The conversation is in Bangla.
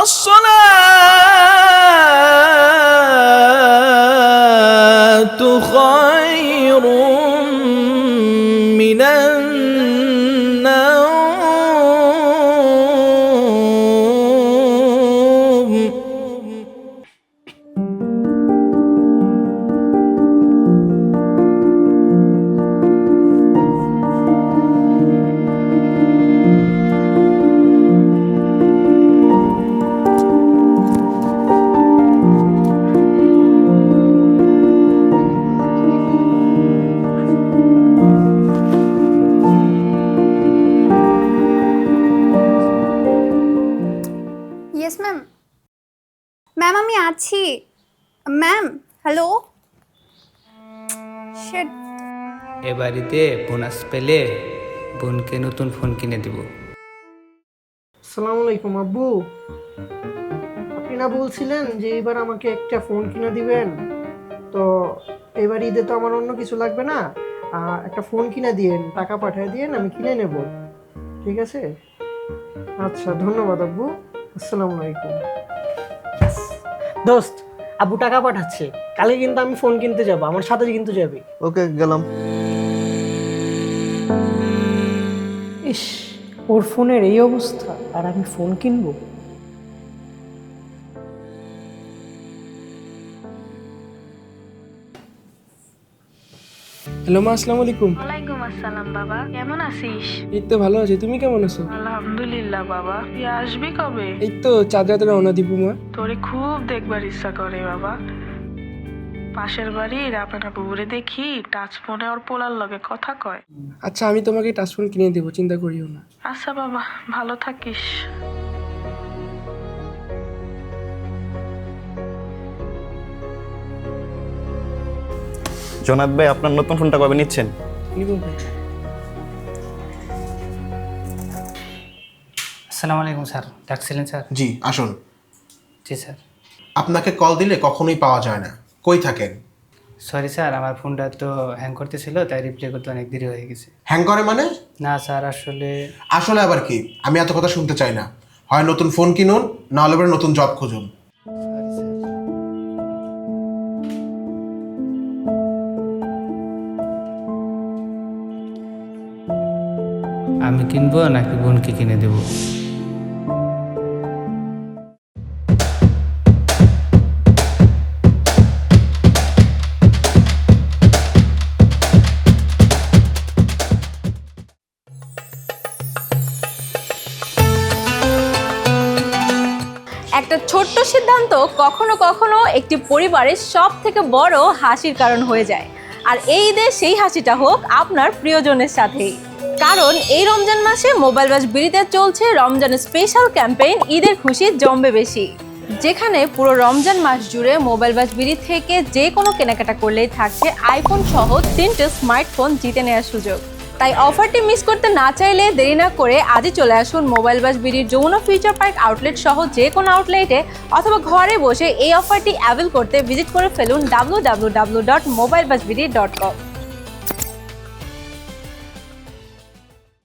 الصلاة خير من ইয়েস ম্যাম। ম্যাম আমি আছি ম্যাম। হ্যালো। শিট। এ বাড়িতে বোনাস পেলে বোনকে নতুন ফোন কিনে দেব। আসসালামু আলাইকুম আব্বু। আপনি না বলছিলেন যে এবার আমাকে একটা ফোন কিনে দিবেন, তো এবার ঈদে তো আমার অন্য কিছু লাগবে না, একটা ফোন কিনে দিয়েন, টাকা পাঠিয়ে দিয়েন, আমি কিনে নেব, ঠিক আছে? আচ্ছা ধন্যবাদ আব্বু, আসসালামু আলাইকুম। দোস্ত, আব্বু টাকা পাঠাচ্ছে, কালকে কিন্তু আমি ফোন কিনতে যাব, আমার সাথে কিন্তু যাবে। ওকে গেলাম। ইস, ওর ফোনের এই অবস্থা আর আমি ফোন কিনবো? হ্যালো মা, আসসালামু আলাইকুম। ওয়ালাইকুম আসসালাম বাবা, কেমন আছিস? এই তো ভালো আছি, তুমি কেমন আছো? আলহামদুলিল্লাহ বাবা। তুই আসবি কবে? এই তো চাঁদ রাতে রওনা দিব মা। তোরে খুব দেখবার ইচ্ছা করে বাবা। পাশের বাড়ির আপনার বুবুরে দেখি টাচ ফোনে ওর পোলার লগে কথা কয়। আচ্ছা আমি তোমাকে টাচ ফোন কিনে দেবো, চিন্তা করিও না। আচ্ছা বাবা, ভালো থাকিস। জনাদ ভাই, আপনার নতুন ফোনটা কবে নিচ্ছেন? নিব ভাই। আসসালামু আলাইকুম স্যার, ডাকছিলেন স্যার? জি আসুন। জি স্যার। আপনাকে কল দিলে কখনোই পাওয়া যায় না, কই থাকেন? সরি স্যার, আমার ফোনটা তো হ্যাং করতেছিল, তাই রিপ্লাই করতে অনেক দেরি হয়ে গেছে। হ্যাং করে মানে? না স্যার, আসলে আসলে আবার কি? আমি এত কথা শুনতে চাই না। হয় নতুন ফোন কিনুন, না হলে পরে নতুন জব খুঁজুন। আমি কিনবো নাকি বোনকে কিনে দেবো? একটা ছোট্ট সিদ্ধান্ত কখনো কখনো একটি পরিবারের সব থেকে বড় হাসির কারণ হয়ে যায়। আর এই ঈদে সেই হাসিটা হোক আপনার প্রিয়জনের সাথেই। কারণ এই রমজান মাসে মোবাইল বাস বিড়িতে চলছে রমজানের স্পেশাল ক্যাম্পেইন ঈদের খুশি জমবে বেশি, যেখানে পুরো রমজান মাস জুড়ে মোবাইল বাস বিড়ি থেকে যে কোনো কেনাকাটা করলেই থাকছে আইফোন সহ 3টে স্মার্টফোন জিতে নেওয়ার সুযোগ। তাই অফারটি মিস করতে না চাইলে দেরি না করে আজই চলে আসুন মোবাইল বাস বিডির যমুনা ফিউচার পার্ক আউটলেট সহ যে কোনো আউটলেটে, অথবা ঘরে বসে এই অফারটি অ্যাভেল করতে ভিজিট করে ফেলুন www.mobilebusbidi.com।